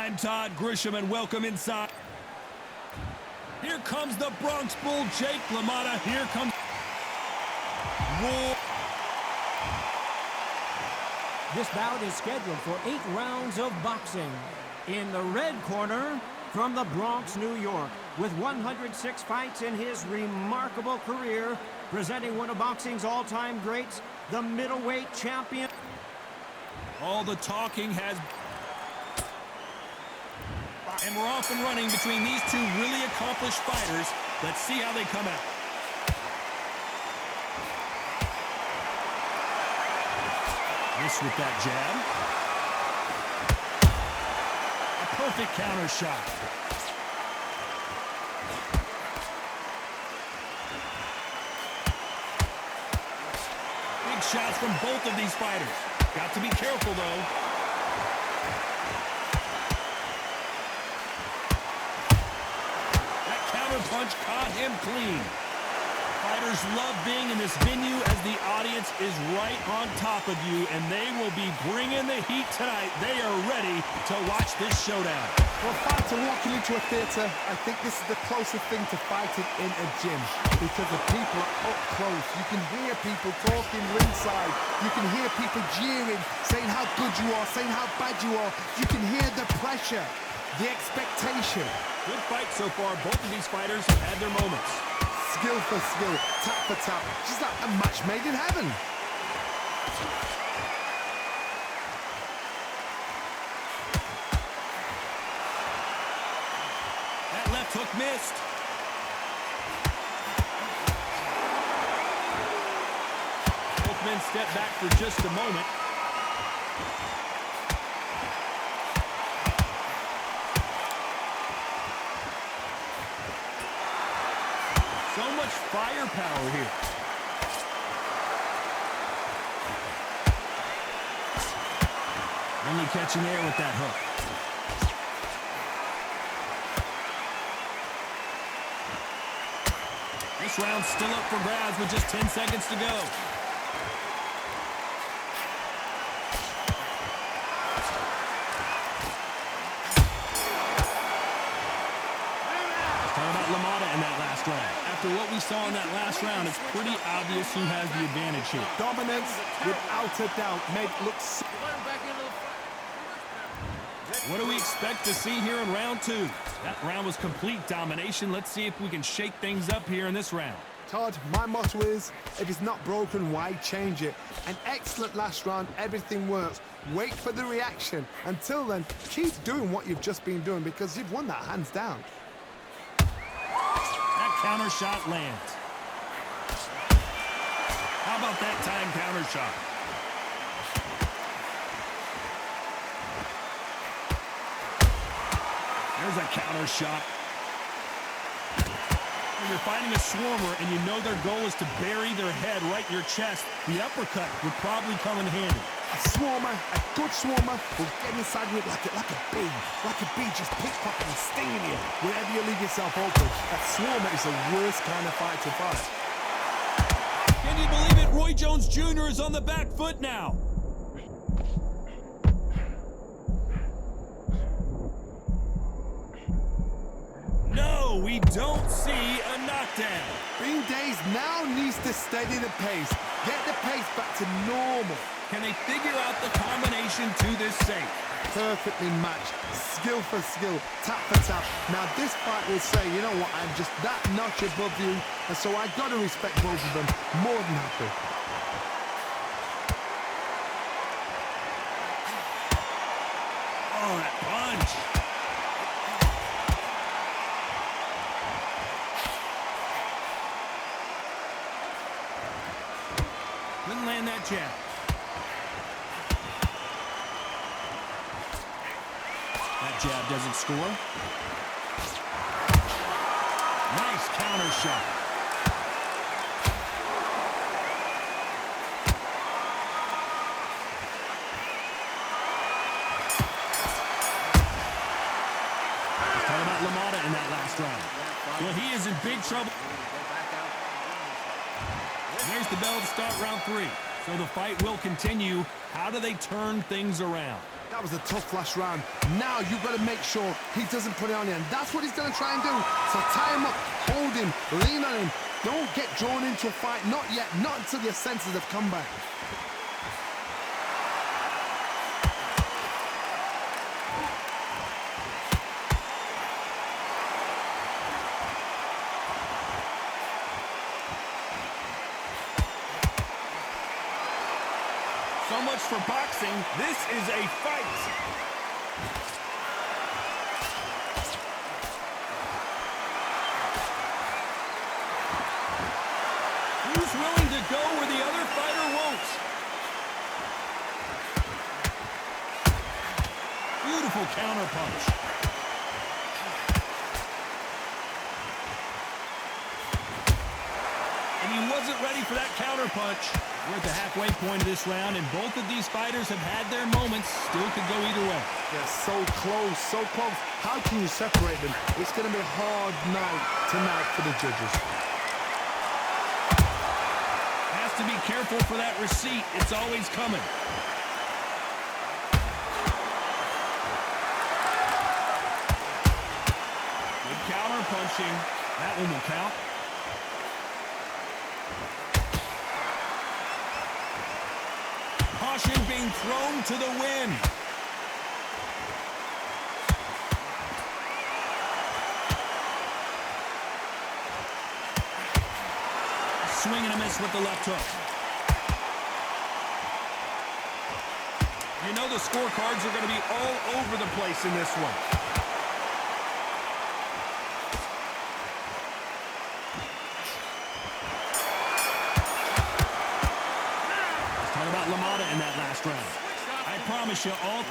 I'm Todd Grisham, and welcome inside. Here comes the Bronx Bull, Jake LaMotta. Here comes Roar. This bout is scheduled for 8 rounds of boxing. In the red corner, from the Bronx, New York, with 106 fights in his remarkable career, presenting one of boxing's all-time greats, the middleweight champion. All the talking has... And we're off and running between these two really accomplished fighters. Let's see how they come out. This with that jab. A perfect counter shot. Big shots from both of these fighters. Got to be careful, though. Punch caught him clean. Fighters love being in this venue as the audience is right on top of you, and they will be bringing the heat tonight. They are ready to watch this showdown. For a fighter walking into a theatre, I think this is the closest thing to fighting in a gym, because the people are up close. You can hear people talking ringside. You can hear people jeering, saying how good you are, saying how bad you are. You can hear the pressure, the expectation. Good fight so far. Both of these fighters have had their moments. Skill for skill, tap for tap. Just like a match made in heaven. That left hook missed. Both men step back for just a moment. So much firepower here. Only catching air with that hook. This round's still up for grabs with just 10 seconds to go. Let's talk about LaMotta in that last round. After what we saw in that last round, it's pretty obvious who has the advantage here. Dominance, without a doubt, made it look... What do we expect to see here in round 2? That round was complete domination. Let's see if we can shake things up here in this round. Todd, my motto is, if it's not broken, why change it? An excellent last round, everything works. Wait for the reaction. Until then, keep doing what you've just been doing, because you've won that hands down. Counter shot lands. How about that time counter shot? There's a counter shot. When you're fighting a swarmer and you know their goal is to bury their head right in your chest, the uppercut would probably come in handy. A swarmer, a good swarmer, will get inside you like a bee. Like a bee just pickpocketing and stinging you wherever you leave yourself open. A swarmer is the worst kind of fight to fight. Can you believe it? Roy Jones Jr. is on the back foot now. No, we don't see a knockdown. Bean Days now needs to steady the pace. Get the pace back to normal. Can they figure out the combination to this safe? Perfectly matched. Skill for skill, tap for tap. Now this fight will say, you know what, I'm just that notch above you, and so I gotta respect both of them. More than happy. Oh, that punch. Couldn't land that jab. That jab doesn't score. Nice counter shot. Talk about LaMotta in that last round. Well, he is in big trouble. There's the bell to start round 3. So the fight will continue. How do they turn things around? That was a tough last round. Now you've got to make sure he doesn't put it on you, and that's what he's going to try and do. So tie him up, hold him, lean on him. Don't get drawn into a fight. Not yet. Not until your senses have come back. So much for boxing. This is a fight. Who's willing to go where the other fighter won't? Beautiful counterpunch. And he wasn't ready for that counterpunch. We're at the halfway point of this round, and both of these fighters have had their moments. Still could go either way. Yeah, so close, so close. How can you separate them? It's going to be a hard night tonight for the judges. Has to be careful for that receipt. It's always coming. Good counter punching. That one will count. Caution being thrown to the wind. Swing and a miss with the left hook. You know the scorecards are going to be all over the place in this one. About LaMotta in that last round. I promise you all.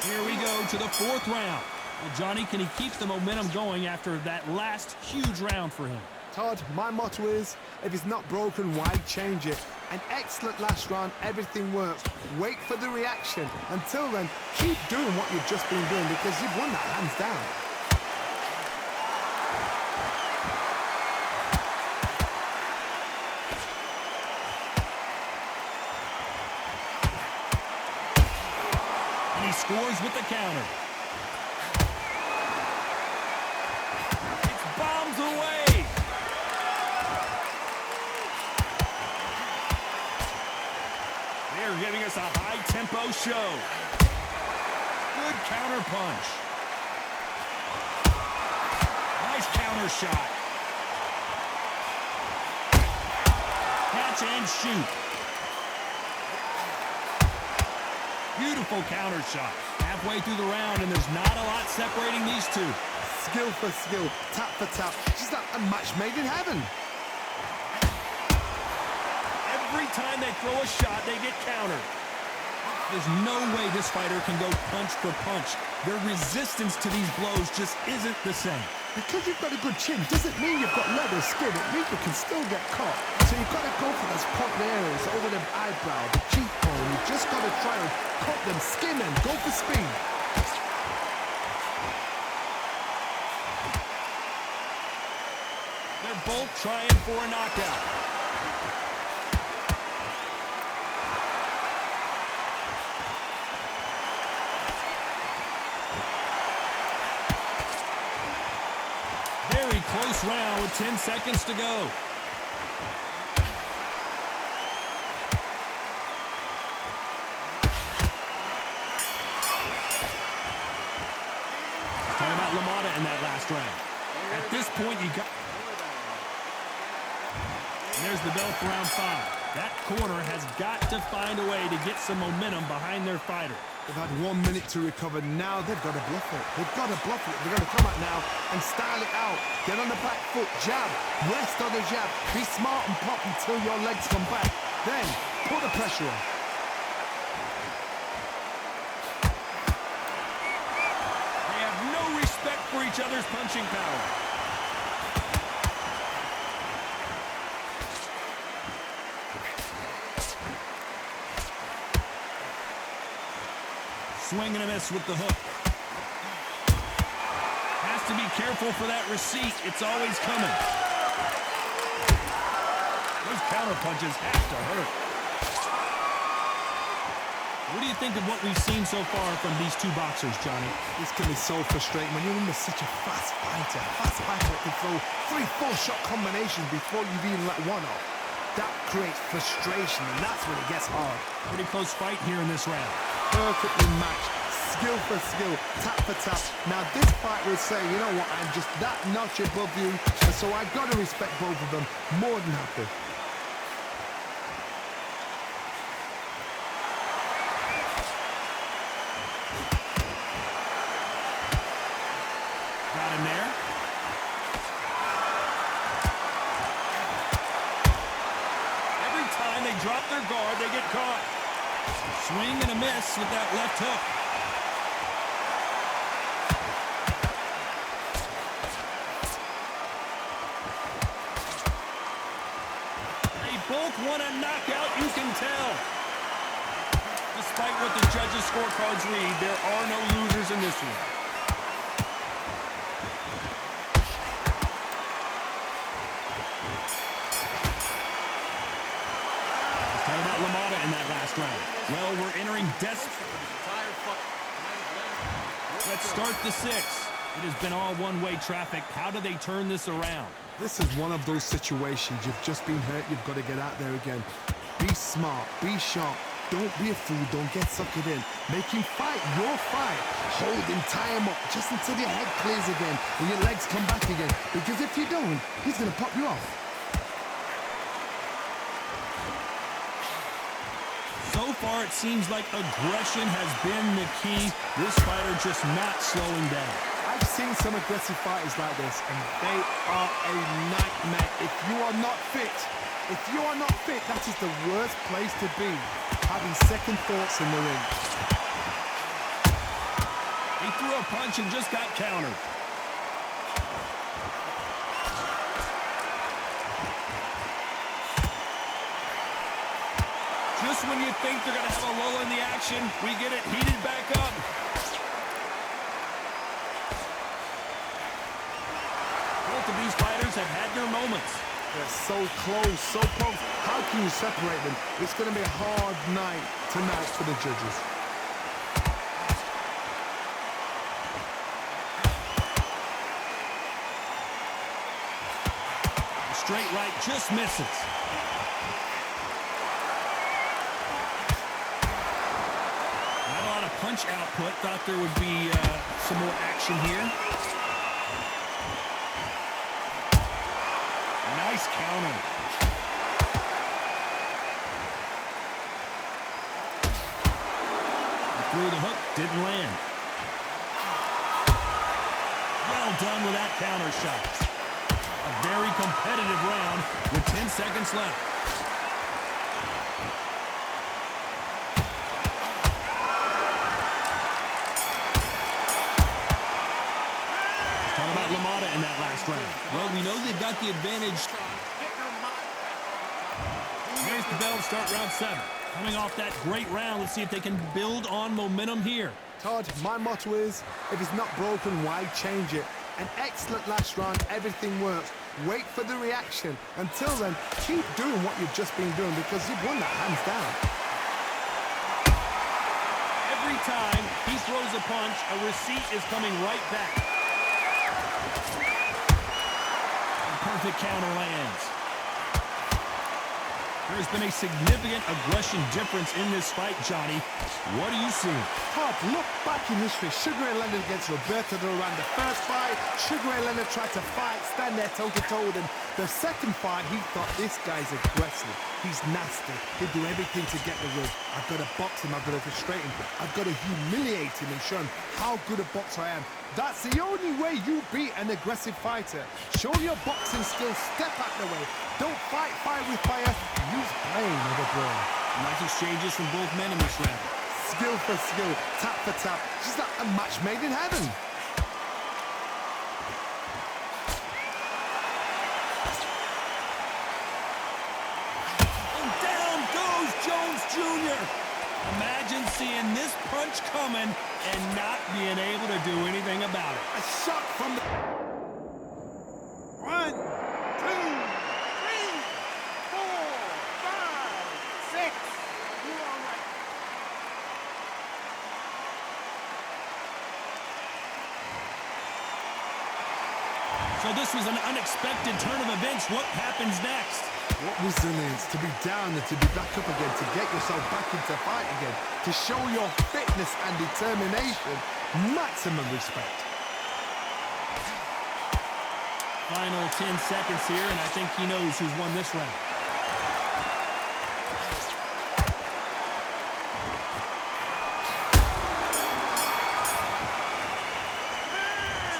Here we go to the fourth round. Well, Johnny, can he keep the momentum going after that last huge round for him? Todd, my motto is, if it's not broken, why change it? An excellent last round, everything works. Wait for the reaction. Until then, keep doing what you've just been doing because you've won that hands down. He scores with the counter. It's bombs away. They're giving us a high-tempo show. Good counter punch. Nice counter shot. Catch and shoot. Beautiful counter shot. Halfway through the round, and there's not a lot separating these two. Skill for skill, tap for tap. Just like a match made in heaven. Every time they throw a shot, they get countered. There's no way this fighter can go punch for punch. Their resistance to these blows just isn't the same. Because you've got a good chin doesn't mean you've got leather skin. It means you can still get caught. So you've got to go for those popped areas over the eyebrow, the cheekbone. You've just got to try and cut them, skin them, go for speed. They're both trying for a knockout. Very close round with 10 seconds to go. Talking about LaMotta in that last round. At this point, you got... And there's the bell for round 5. That corner has got to find a way to get some momentum behind their fighter. They've had 1 minute to recover. Now they've got to bluff it. They've got to bluff it. They've got to come out now and style it out. Get on the back foot, jab, rest on the jab. Be smart and pop until your legs come back. Then put the pressure on. They have no respect for each other's punching power. Swing and a miss with the hook. Has to be careful for that receipt. It's always coming. Those counter punches have to hurt. What do you think of what we've seen so far from these two boxers, Johnny? This can be so frustrating when you're in such a fast fighter. Fast fighter that can throw 3-4 shot combinations before you've even let one off. That creates frustration, and that's when it gets hard. Pretty close fight here in this round. Perfectly matched, skill for skill, tap for tap. Now this fight will say, you know what, I'm just that notch above you, and so I've got to respect both of them more than happy. Got him there. Every time they drop their guard, they get caught. Swing and a miss with that left hook. They both want a knockout, you can tell. Despite what the judges' scorecards read, there are no losers in this one. Talking about LaMotta in that last round. Well, we're entering desperate. Let's start the 6th. It has been all one-way traffic. How do they turn this around? This is one of those situations. You've just been hurt. You've got to get out there again. Be smart. Be sharp. Don't be a fool. Don't get suckered in. Make him fight your fight. Hold him, tie him up just until your head clears again and your legs come back again. Because if you don't, he's going to pop you off. So far, it seems like aggression has been the key. This fighter just not slowing down. I've seen some aggressive fighters like this, and they are a nightmare. If you are not fit, that is the worst place to be. Having second thoughts in the ring. He threw a punch and just got countered. Just when you think they're going to have a lull in the action, we get it heated back up. Both of these fighters have had their moments. They're so close, so close. How can you separate them? It's going to be a hard night tonight for the judges. Straight right just misses. Not a lot of punch output. Thought there would be some more action here. Nice counter. He threw the hook, didn't land. Well done with that counter shot. A very competitive round with 10 seconds left. Talking about LaMotta in that last round. Well, we know they've got the advantage. Here's the bell to start round 7. Coming off that great round, let's see if they can build on momentum here. Todd, my motto is, if it's not broken, why change it? An excellent last round, everything works. Wait for the reaction. Until then, keep doing what you've just been doing because you've won that hands down. Every time he throws a punch, a receipt is coming right back. Perfect counter lands. There's been a significant aggression difference in this fight, Johnny. What do you see? Todd, look back in history. Sugar Ray Leonard against Roberto Duran. The first fight, Sugar Ray Leonard tried to fight, stand there toe-to-toe with him. The second fight, he thought, this guy's aggressive. He's nasty. He'll do everything to get the win. I've got to box him. I've got to frustrate him. I've got to humiliate him and show him how good a boxer I am. That's the only way you beat an aggressive fighter. Show your boxing skills. Step out the way. Don't fight fire with fire. Use brain over brain. Nice exchanges from both men in this round. Skill for skill, tap for tap. Just like a match made in heaven. And down goes Jones Jr. Imagine seeing this punch coming and not being able to do anything about it. A shot from the... 1, 2, 3, 4, 5, 6. You're all right. So this was an unexpected turn of events. What happens next? What resilience to be down and to be back up again, to get yourself back into fight again, to show your fitness and determination. Maximum respect. Final 10 seconds here, and I think he knows who's won this round.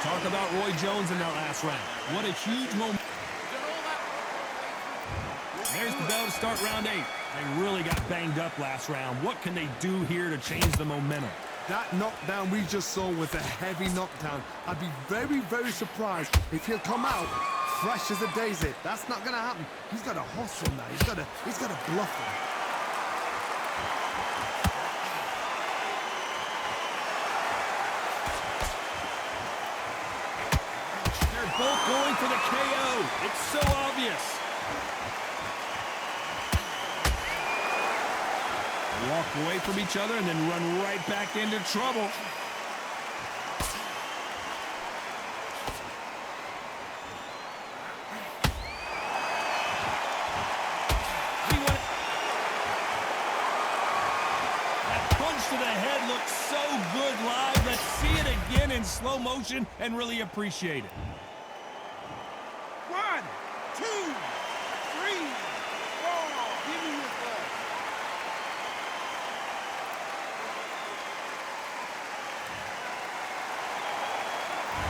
Talk about Roy Jones in that last round. What a huge moment. There's the bell to start round 8. They really got banged up last round. What can they do here to change the momentum? That knockdown we just saw was a heavy knockdown. I'd be very, very surprised if he'll come out fresh as a daisy. That's not going to happen. He's got to hustle him now. He's got to bluff him. They're both going for the KO. It's so obvious. Walk away from each other and then run right back into trouble. That punch to the head looks so good live. Let's see it again in slow motion and really appreciate it. 1, 2, 3, 4. Give me your flag.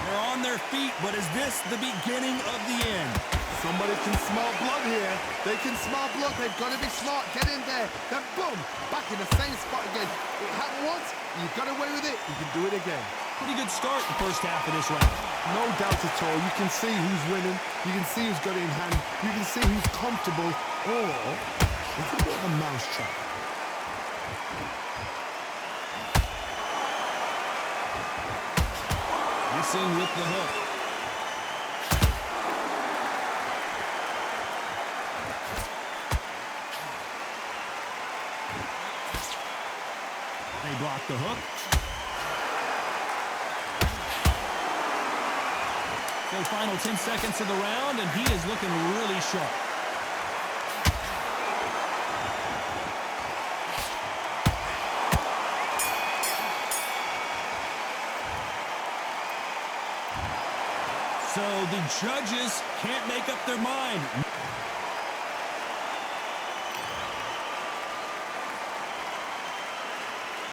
They're on their feet, but is this the beginning of the end? Somebody can smell blood here. They can smell blood. They've got to be smart. Get in there. Then boom, back in the same spot again. It happened once. You got away with it. You can do it again. Pretty good start in the first half of this round. No doubt at all. You can see who's winning. You can see who's got it in hand. You can see who's comfortable. Or it's a bit of a mousetrap. Missing with the hook. They block the hook. So final 10 seconds of the round, and he is looking really sharp. So the judges can't make up their mind.